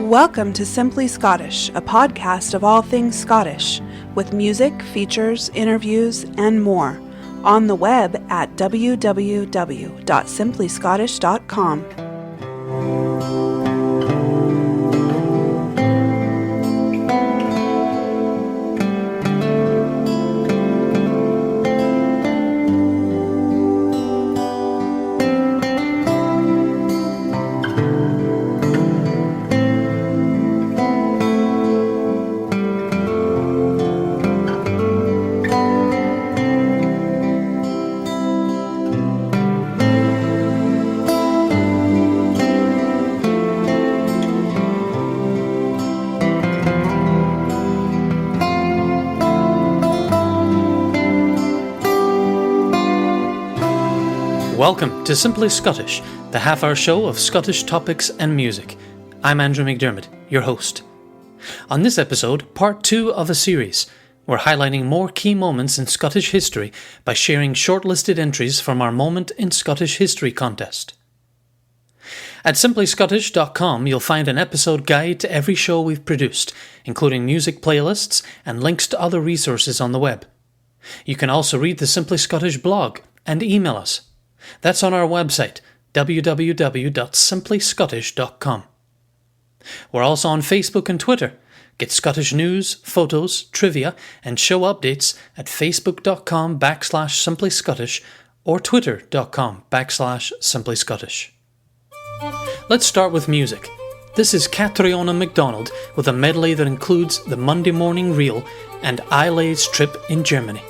Welcome to Simply Scottish, a podcast of all things Scottish, with music, features, interviews, and more, on the web at www.simplyscottish.com. Welcome to Simply Scottish, the half-hour show of Scottish topics and music. I'm Andrew McDermott, your host. On this episode, part 2 of a series, we're highlighting more key moments in Scottish history by sharing shortlisted entries from our Moment in Scottish History contest. At simplyscottish.com, you'll find an episode guide to every show we've produced, including music playlists and links to other resources on the web. You can also read the Simply Scottish blog and email us. That's on our website, www.simplyscottish.com. We're also on Facebook and Twitter. Get Scottish news, photos, trivia, and show updates at facebook.com/simplyscottish or twitter.com/simplyscottish. Let's start with music. This is Catriona MacDonald with a medley that includes the Monday Morning Reel and Islay's Trip in Germany.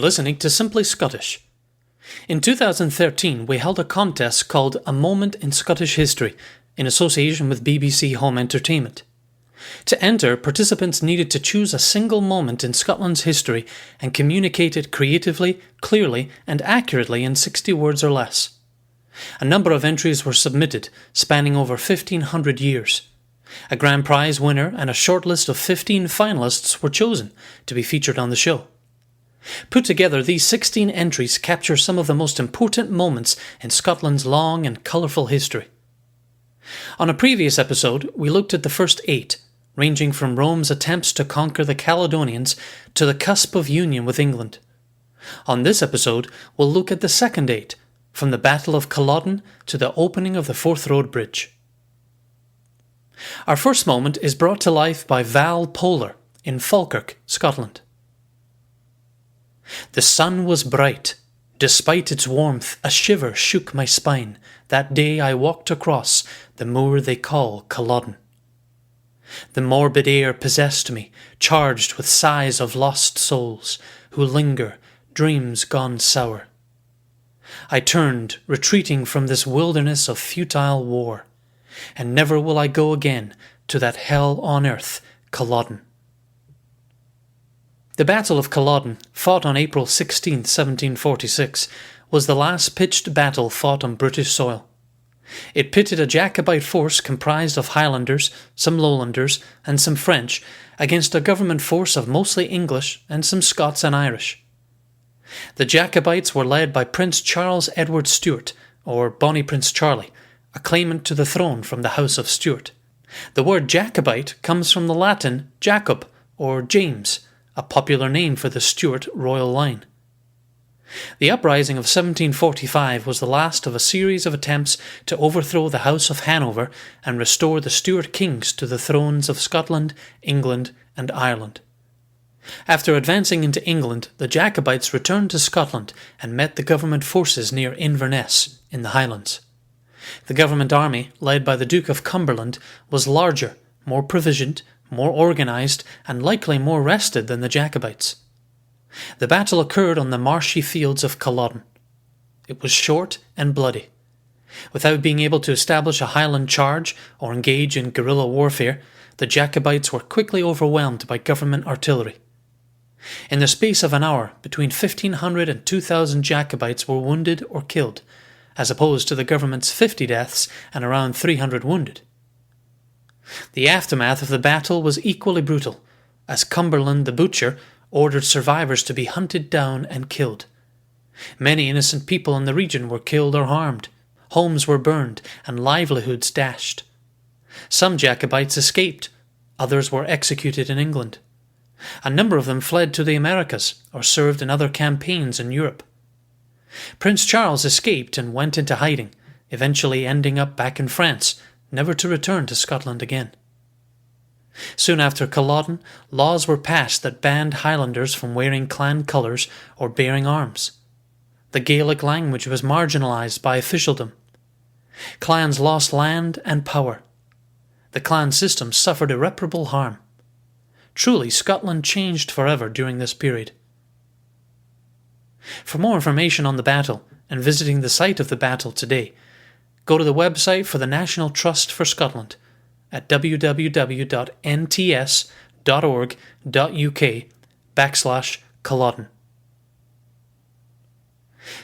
listening to Simply Scottish. In 2013, we held a contest called A Moment in Scottish History in association with BBC Home Entertainment. To enter, participants needed to choose a single moment in Scotland's history and communicate it creatively, clearly, and accurately in 60 words or less. A number of entries were submitted, spanning over 1,500 years. A grand prize winner and a short list of 15 finalists were chosen to be featured on the show. Put together, these 16 entries capture some of the most important moments in Scotland's long and colourful history. On a previous episode, we looked at the first 8, ranging from Rome's attempts to conquer the Caledonians to the cusp of union with England. On this episode, we'll look at the second 8, from the Battle of Culloden to the opening of the Forth Road Bridge. Our first moment is brought to life by Val Polar in Falkirk, Scotland. The sun was bright. Despite its warmth, a shiver shook my spine. That day I walked across the moor they call Culloden. The morbid air possessed me, charged with sighs of lost souls who linger, dreams gone sour. I turned, retreating from this wilderness of futile war, and never will I go again to that hell on earth, Culloden. The Battle of Culloden, fought on April 16, 1746, was the last pitched battle fought on British soil. It pitted a Jacobite force comprised of Highlanders, some Lowlanders, and some French against a government force of mostly English and some Scots and Irish. The Jacobites were led by Prince Charles Edward Stuart, or Bonnie Prince Charlie, a claimant to the throne from the House of Stuart. The word Jacobite comes from the Latin Jacob, or James, a popular name for the Stuart royal line. The uprising of 1745 was the last of a series of attempts to overthrow the House of Hanover and restore the Stuart kings to the thrones of Scotland, England, and Ireland. After advancing into England, the Jacobites returned to Scotland and met the government forces near Inverness in the Highlands. The government army, led by the Duke of Cumberland, was larger, more provisioned, more organised, and likely more rested than the Jacobites. The battle occurred on the marshy fields of Culloden. It was short and bloody. Without being able to establish a Highland charge or engage in guerrilla warfare, the Jacobites were quickly overwhelmed by government artillery. In the space of an hour, between 1,500 and 2,000 Jacobites were wounded or killed, as opposed to the government's 50 deaths and around 300 wounded. The aftermath of the battle was equally brutal, as Cumberland the Butcher ordered survivors to be hunted down and killed. Many innocent people in the region were killed or harmed, homes were burned, and livelihoods dashed. Some Jacobites escaped, others were executed in England. A number of them fled to the Americas or served in other campaigns in Europe. Prince Charles escaped and went into hiding, eventually ending up back in France, never to return to Scotland again. Soon after Culloden, laws were passed that banned Highlanders from wearing clan colours or bearing arms. The Gaelic language was marginalised by officialdom. Clans lost land and power. The clan system suffered irreparable harm. Truly, Scotland changed forever during this period. For more information on the battle and visiting the site of the battle today, go to the website for the National Trust for Scotland at www.nts.org.uk/Culloden.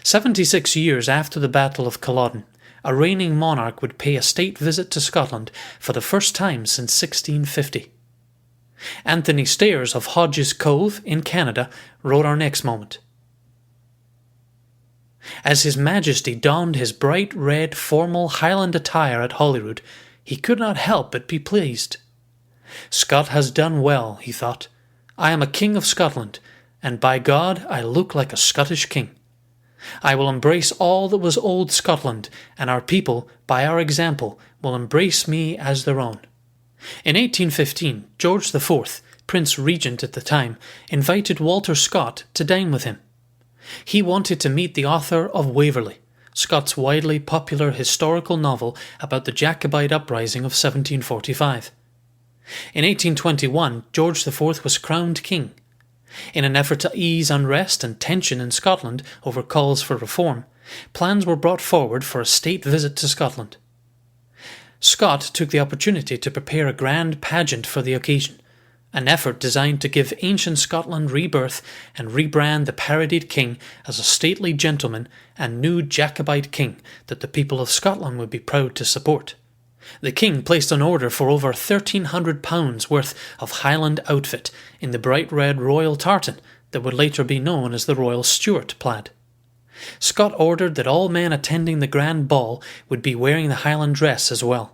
76 years after the Battle of Culloden, a reigning monarch would pay a state visit to Scotland for the first time since 1650. Anthony Stayers of Hodges Cove in Canada wrote our next moment. As His Majesty donned his bright red formal Highland attire at Holyrood, he could not help but be pleased. Scott has done well, he thought. I am a king of Scotland, and by God I look like a Scottish king. I will embrace all that was old Scotland, and our people, by our example, will embrace me as their own. In 1815, George IV, Prince Regent at the time, invited Walter Scott to dine with him. He wanted to meet the author of Waverley, Scott's widely popular historical novel about the Jacobite uprising of 1745. In 1821, George IV was crowned king. In an effort to ease unrest and tension in Scotland over calls for reform, plans were brought forward for a state visit to Scotland. Scott took the opportunity to prepare a grand pageant for the occasion, an effort designed to give ancient Scotland rebirth and rebrand the parodied king as a stately gentleman and new Jacobite king that the people of Scotland would be proud to support. The king placed an order for over £1,300 worth of Highland outfit in the bright red royal tartan that would later be known as the Royal Stuart plaid. Scott ordered that all men attending the grand ball would be wearing the Highland dress as well.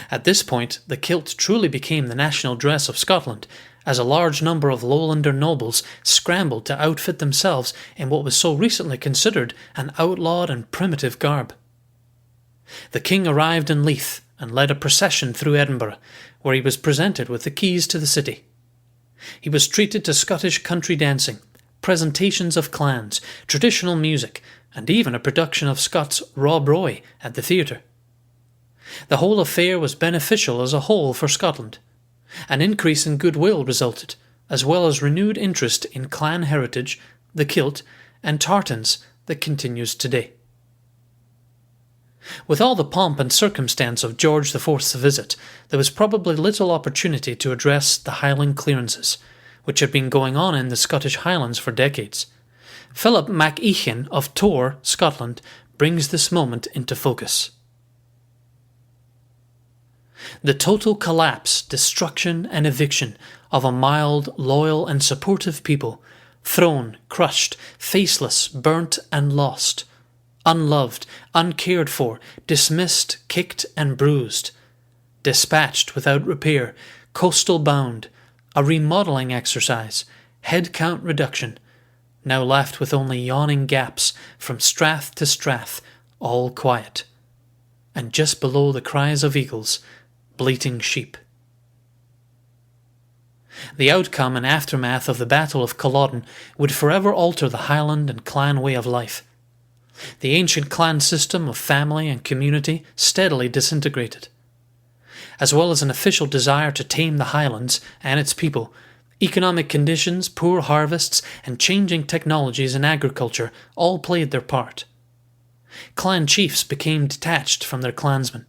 At this point, the kilt truly became the national dress of Scotland, as a large number of Lowlander nobles scrambled to outfit themselves in what was so recently considered an outlawed and primitive garb. The king arrived in Leith and led a procession through Edinburgh, where he was presented with the keys to the city. He was treated to Scottish country dancing, presentations of clans, traditional music, and even a production of Scott's Rob Roy at the theatre. The whole affair was beneficial as a whole for Scotland. An increase in goodwill resulted, as well as renewed interest in clan heritage, the kilt, and tartans that continues today. With all the pomp and circumstance of George IV's visit, there was probably little opportunity to address the Highland Clearances, which had been going on in the Scottish Highlands for decades. Philip MacEachin of Tor, Scotland, brings this moment into focus. The total collapse, destruction and eviction of a mild, loyal and supportive people, thrown, crushed, faceless, burnt and lost, unloved, uncared for, dismissed, kicked and bruised, dispatched without repair, coastal bound, a remodelling exercise, head count reduction, now left with only yawning gaps from strath to strath, all quiet, and just below the cries of eagles, bleating sheep. The outcome and aftermath of the Battle of Culloden would forever alter the Highland and clan way of life. The ancient clan system of family and community steadily disintegrated. As well as an official desire to tame the Highlands and its people, economic conditions, poor harvests, and changing technologies in agriculture all played their part. Clan chiefs became detached from their clansmen.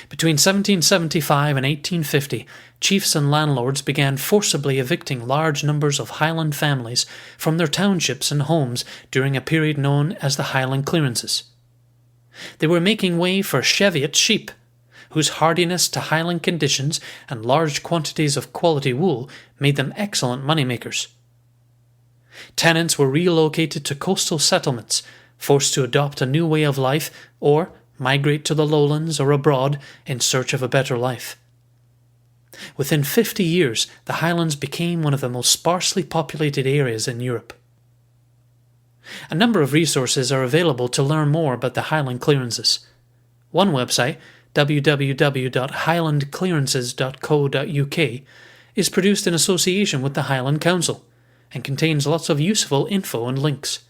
Between 1775 and 1850, chiefs and landlords began forcibly evicting large numbers of Highland families from their townships and homes during a period known as the Highland Clearances. They were making way for Cheviot sheep, whose hardiness to Highland conditions and large quantities of quality wool made them excellent moneymakers. Tenants were relocated to coastal settlements, forced to adopt a new way of life or migrate to the lowlands or abroad in search of a better life. Within 50 years, the Highlands became one of the most sparsely populated areas in Europe. A number of resources are available to learn more about the Highland Clearances. One website, www.highlandclearances.co.uk, is produced in association with the Highland Council and contains lots of useful info and links.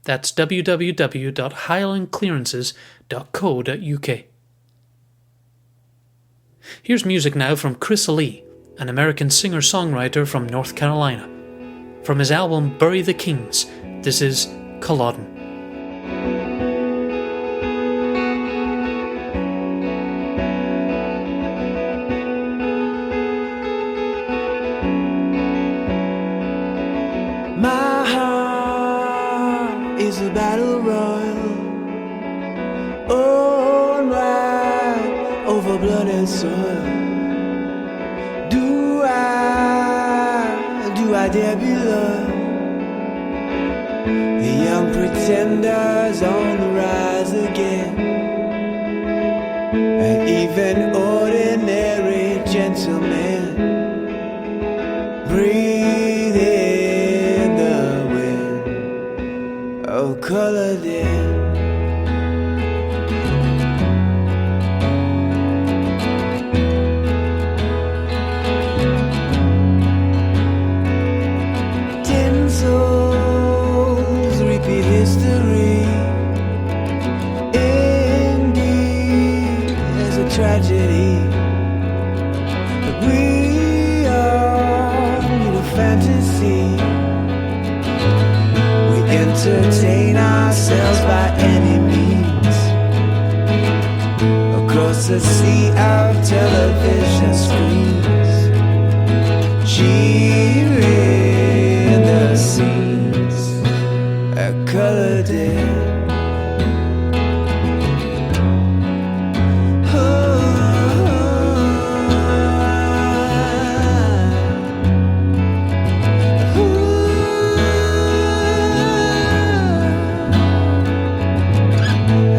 That's www.highlandclearances.co.uk. Here's music now from Chris Lee, an American singer-songwriter from North Carolina. From his album Bury the Kings, this is Culloden. My heart is a battle royal, on right over blood and soil. Do I dare be loyal? The young pretenders on the rise again, and even ordinary gentlemen breathe in the wind of Culloden. Souls repeat history. Indeed, there's a tragedy. across a sea of television screens, cheering the scenes at Culloden.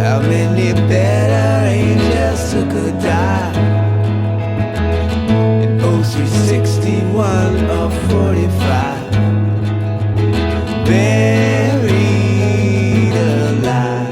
How many better angels took a dive in 0361 or 45, buried alive?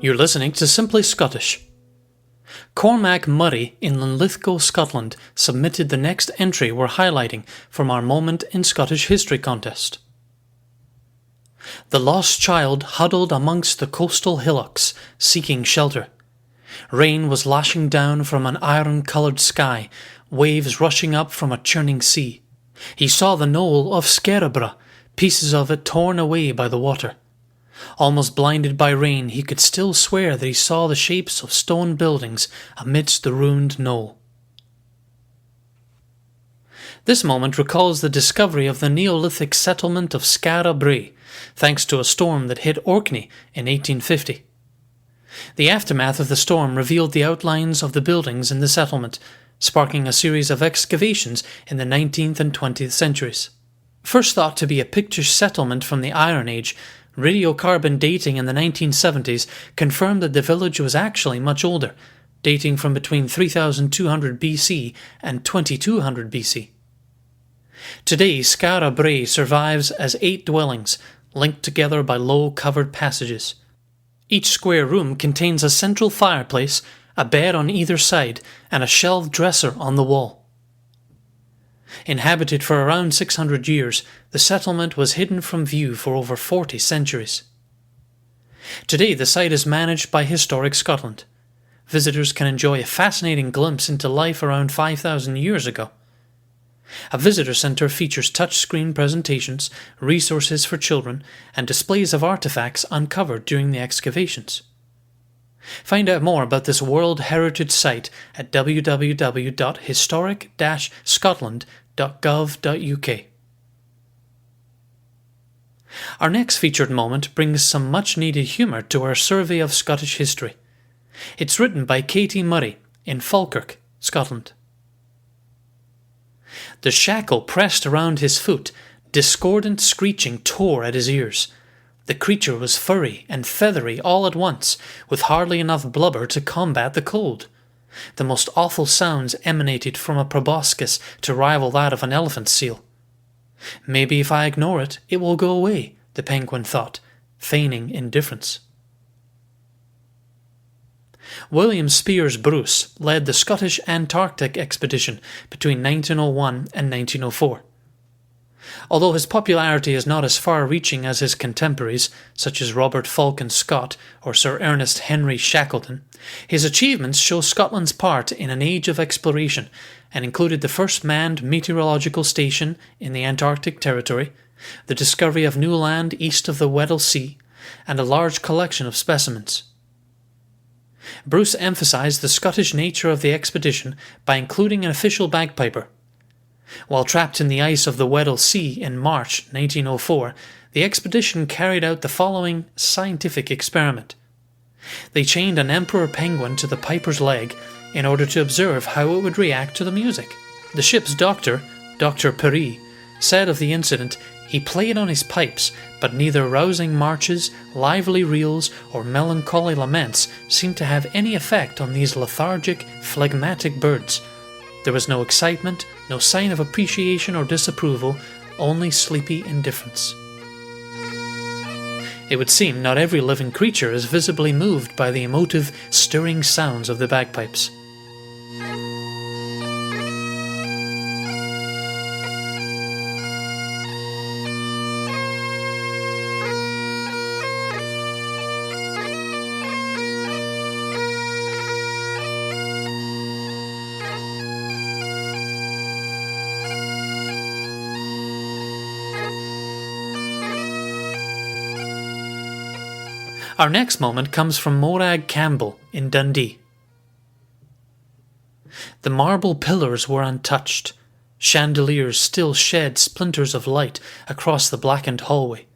You're listening to Simply Scottish. Cormac Murray in Linlithgow, Scotland submitted the next entry we're highlighting from our Moment in Scottish History contest. The lost child huddled amongst the coastal hillocks, seeking shelter. Rain was lashing down from an iron-coloured sky, waves rushing up from a churning sea. He saw the knoll of Skara Brae, pieces of it torn away by the water. Almost blinded by rain, he could still swear that he saw the shapes of stone buildings amidst the ruined knoll. This moment recalls the discovery of the Neolithic settlement of Skara Brae, thanks to a storm that hit Orkney in 1850. The aftermath of the storm revealed the outlines of the buildings in the settlement, sparking a series of excavations in the 19th and 20th centuries. First thought to be a pictish settlement from the Iron Age, radiocarbon dating in the 1970s confirmed that the village was actually much older, dating from between 3200 BC and 2200 BC. Today, Skara Brae survives as 8 dwellings, linked together by low covered passages. Each square room contains a central fireplace, a bed on either side, and a shelved dresser on the wall. Inhabited for around 600 years, the settlement was hidden from view for over 40 centuries. Today, the site is managed by Historic Scotland. Visitors can enjoy a fascinating glimpse into life around 5,000 years ago. A visitor centre features touchscreen presentations, resources for children, and displays of artefacts uncovered during the excavations. Find out more about this World Heritage Site at www.historic-scotland.gov.uk. Our next featured moment brings some much-needed humour to our survey of Scottish history. It's written by Katie Murray in Falkirk, Scotland. The shackle pressed around his foot, discordant screeching tore at his ears. The creature was furry and feathery all at once, with hardly enough blubber to combat the cold. The most awful sounds emanated from a proboscis to rival that of an elephant seal. Maybe if I ignore it, it will go away, the penguin thought, feigning indifference. William Spears Bruce led the Scottish Antarctic expedition between 1901 and 1904. Although his popularity is not as far-reaching as his contemporaries, such as Robert Falcon Scott or Sir Ernest Henry Shackleton, his achievements show Scotland's part in an age of exploration and included the first manned meteorological station in the Antarctic territory, the discovery of new land east of the Weddell Sea, and a large collection of specimens. Bruce emphasised the Scottish nature of the expedition by including an official bagpiper. While trapped in the ice of the Weddell Sea in March 1904, the expedition carried out the following scientific experiment. They chained an emperor penguin to the piper's leg in order to observe how it would react to the music. The ship's doctor, Dr. Perry, said of the incident, "He played on his pipes, but neither rousing marches, lively reels, or melancholy laments seemed to have any effect on these lethargic, phlegmatic birds. There was no excitement, no sign of appreciation or disapproval, only sleepy indifference." It would seem not every living creature is visibly moved by the emotive, stirring sounds of the bagpipes. Our next moment comes from Morag Campbell in Dundee. The marble pillars were untouched. Chandeliers still shed splinters of light across the blackened hallway.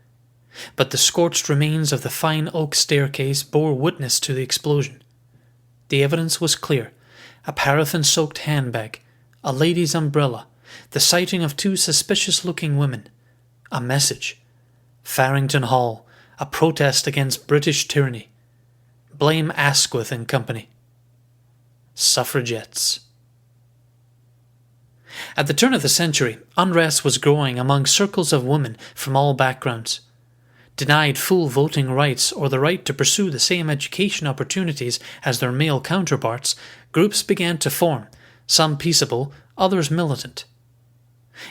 But the scorched remains of the fine oak staircase bore witness to the explosion. The evidence was clear: a paraffin-soaked handbag, a lady's umbrella, the sighting of 2 suspicious-looking women, a message: Farrington Hall, a protest against British tyranny. Blame Asquith and company. Suffragettes. At the turn of the century, unrest was growing among circles of women from all backgrounds. Denied full voting rights or the right to pursue the same education opportunities as their male counterparts, groups began to form, some peaceable, others militant.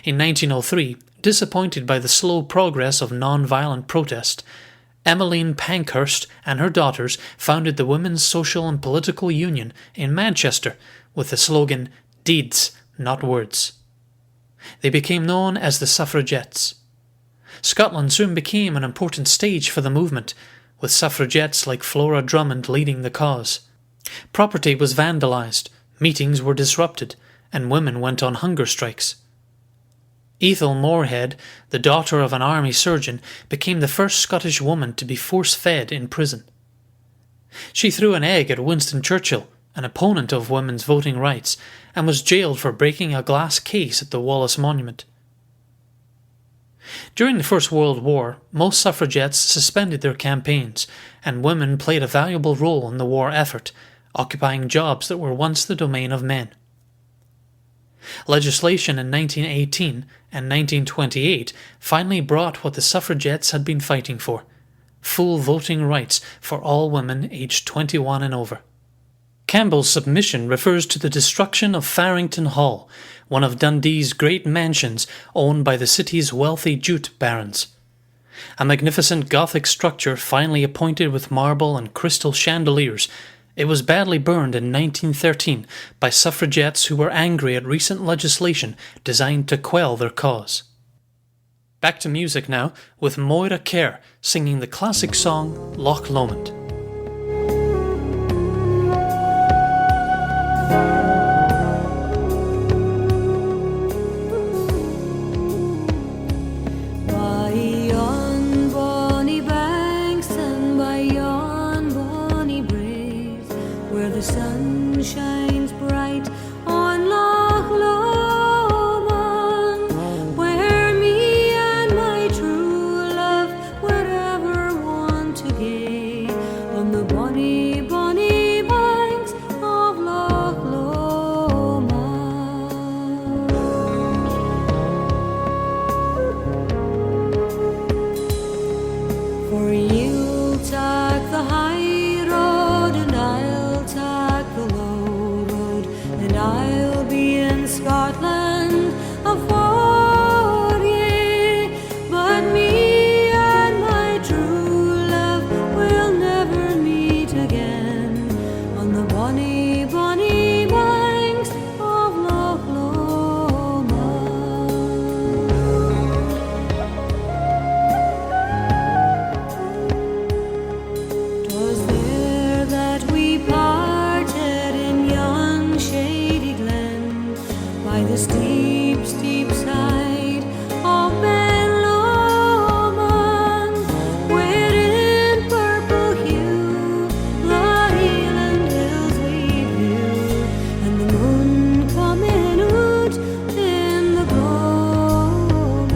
In 1903, disappointed by the slow progress of non-violent protest, Emmeline Pankhurst and her daughters founded the Women's Social and Political Union in Manchester with the slogan, "Deeds, not words." They became known as the Suffragettes. Scotland soon became an important stage for the movement, with suffragettes like Flora Drummond leading the cause. Property was vandalised, meetings were disrupted, and women went on hunger strikes. Ethel Moorhead, the daughter of an army surgeon, became the first Scottish woman to be force-fed in prison. She threw an egg at Winston Churchill, an opponent of women's voting rights, and was jailed for breaking a glass case at the Wallace Monument. During the First World War, most suffragettes suspended their campaigns, and women played a valuable role in the war effort, occupying jobs that were once the domain of men. Legislation in 1918 and 1928 finally brought what the suffragettes had been fighting for: full voting rights for all women aged 21 and over. Campbell's submission refers to the destruction of Farrington Hall, one of Dundee's great mansions owned by the city's wealthy jute barons. A magnificent Gothic structure finely appointed with marble and crystal chandeliers, it was badly burned in 1913 by suffragettes who were angry at recent legislation designed to quell their cause. Back to music now, with Moira Kerr singing the classic song Loch Lomond. The sun shines bright on Loch Lomond, where me and my true love would ever want to gaze, on the bonny, bonny banks of Loch Lomond. For you'll take the high road and I'll be in Scotland afore ye, but me and my true love will never meet again on the bonny, bonny banks of Loch Lomond. 'Twas there that we parted in yon shady glen, by the steep, steep side of Ben Lomond, where in purple hue the Highland hills we view, and the moon coming out in the gloaming.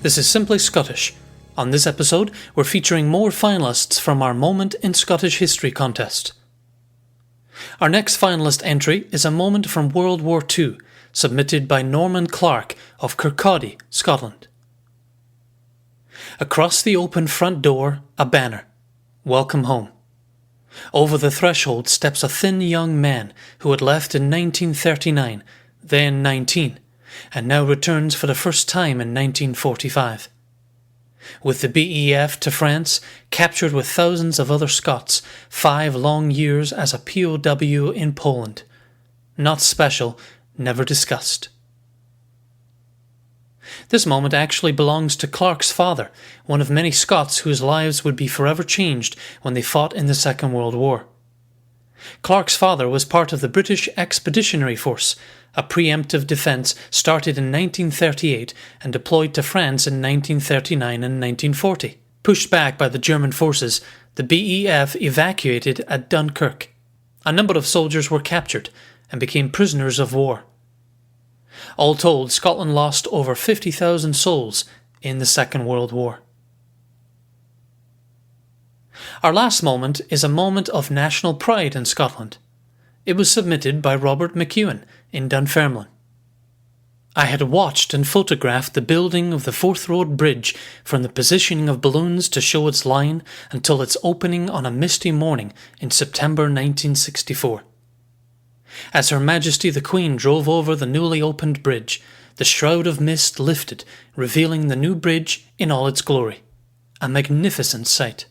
This is Simply Scottish. On this episode, we're featuring more finalists from our Moment in Scottish History contest. Our next finalist entry is a moment from World War II, submitted by Norman Clark of Kirkcaldy, Scotland. Across the open front door, a banner. Welcome home. Over the threshold steps a thin young man who had left in 1939, then 19, and now returns for the first time in 1945. With the BEF to France, captured with thousands of other Scots, 5 long years as a POW in Poland. Not special, never discussed. This moment actually belongs to Clark's father, one of many Scots whose lives would be forever changed when they fought in the Second World War. Clark's father was part of the British Expeditionary Force, a preemptive defence started in 1938 and deployed to France in 1939 and 1940. Pushed back by the German forces, the BEF evacuated at Dunkirk. A number of soldiers were captured and became prisoners of war. All told, Scotland lost over 50,000 souls in the Second World War. Our last moment is a moment of national pride in Scotland. It was submitted by Robert McEwen in Dunfermline. I had watched and photographed the building of the Forth Road Bridge from the positioning of balloons to show its line until its opening on a misty morning in September 1964. As Her Majesty the Queen drove over the newly opened bridge, the shroud of mist lifted, revealing the new bridge in all its glory. A magnificent sight.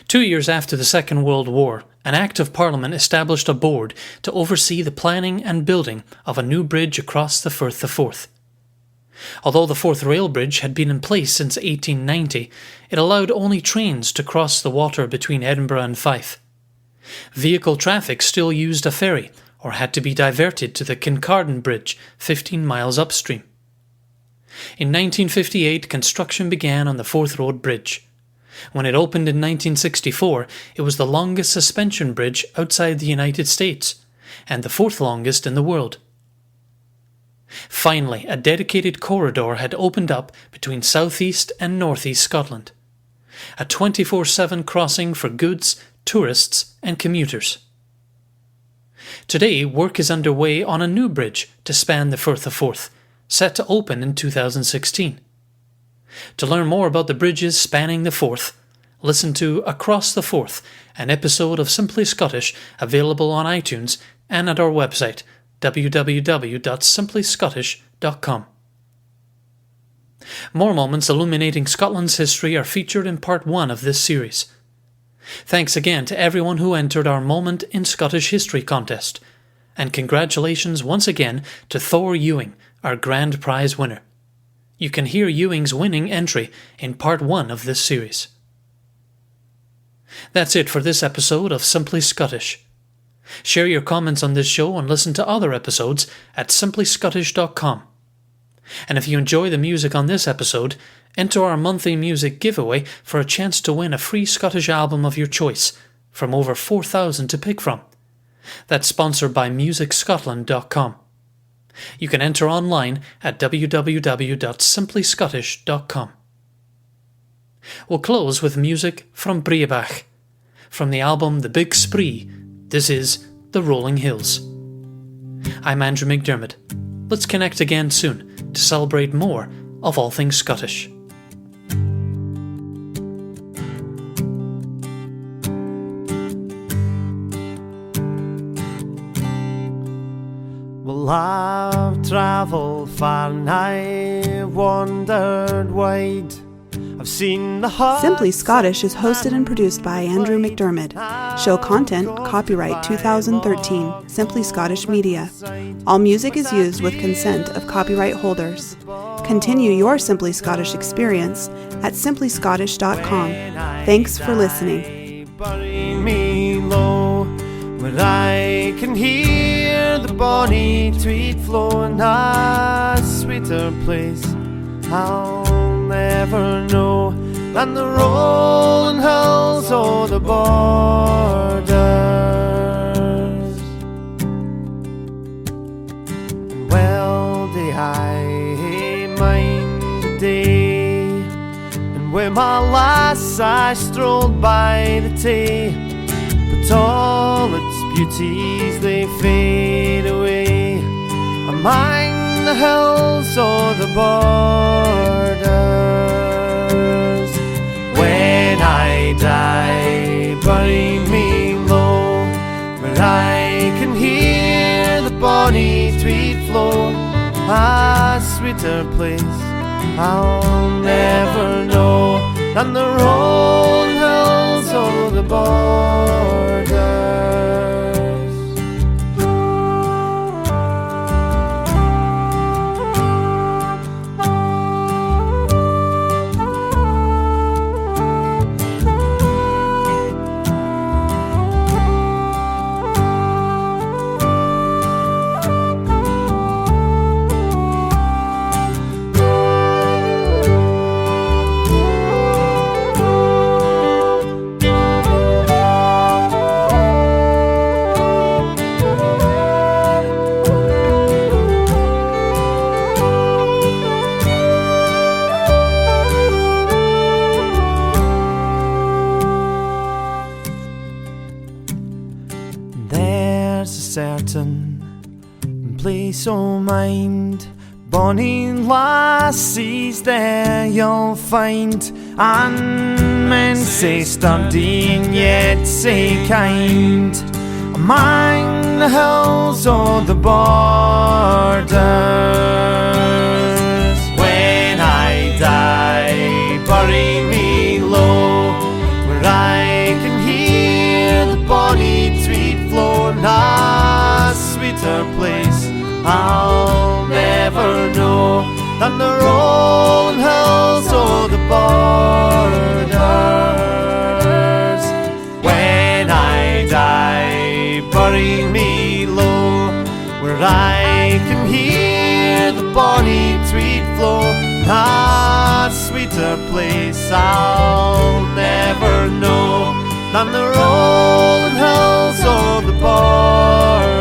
2 years after the Second World War, an Act of Parliament established a board to oversee the planning and building of a new bridge across the Firth of Forth. Although the Forth Rail Bridge had been in place since 1890, it allowed only trains to cross the water between Edinburgh and Fife. Vehicle traffic still used a ferry or had to be diverted to the Kincardine Bridge 15 miles upstream. In 1958, construction began on the Forth Road Bridge. When it opened in 1964, it was the longest suspension bridge outside the United States, and the 4th longest in the world. Finally, a dedicated corridor had opened up between southeast and northeast Scotland. A 24/7 crossing for goods, tourists and commuters. Today, work is underway on a new bridge to span the Firth of Forth, set to open in 2016. To learn more about the bridges spanning the Forth, listen to Across the Forth, an episode of Simply Scottish available on iTunes and at our website www.simplyscottish.com. More moments illuminating Scotland's history are featured in part 1 of this series. Thanks again to everyone who entered our Moment in Scottish History contest, and congratulations once again to Thor Ewing, our grand prize winner. You can hear Ewing's winning entry in part 1 of this series. That's it for this episode of Simply Scottish. Share your comments on this show and listen to other episodes at simplyscottish.com. And if you enjoy the music on this episode, enter our monthly music giveaway for a chance to win a free Scottish album of your choice from over 4,000 to pick from. That's sponsored by MusicScotland.com. You can enter online at www.simplyscottish.com. We'll close with music from Breabach. From the album The Big Spree, this is The Rolling Hills. I'm Andrew McDermott. Let's connect again soon to celebrate more of all things Scottish. Well, I've travelled far and I've wandered wide. I've seen the heart. Simply Scottish is hosted and produced by Andrew McDermott. Show content copyright 2013, Simply Scottish Media. All music is used with consent of copyright holders. Continue your Simply Scottish experience at simplyscottish.com. Thanks for listening. Bury me low, where I can hear the bonny Tweed flow, in a sweeter place I'll never know than the rolling hills o' the borders. And well do I with my lass I strolled by the Tay, but all its beauties they fade away among the hills or the borders. When I die, bury me low, where I can hear the bonny Tweed flow. A sweeter place I'll never know than the rolling hills or the borders. Place o' mind, bonny lassies there you'll find, and men say sturdy and yet say kind, among the hills or the borders. When I die, bury me low, where I can hear the bonny Tweed flow. A sweeter place I'll never know than the rolling hills or the borders. When I die, bury me low, where I can hear the bonny Tweed flow. A sweeter place I'll never know than the rolling hills or the borders.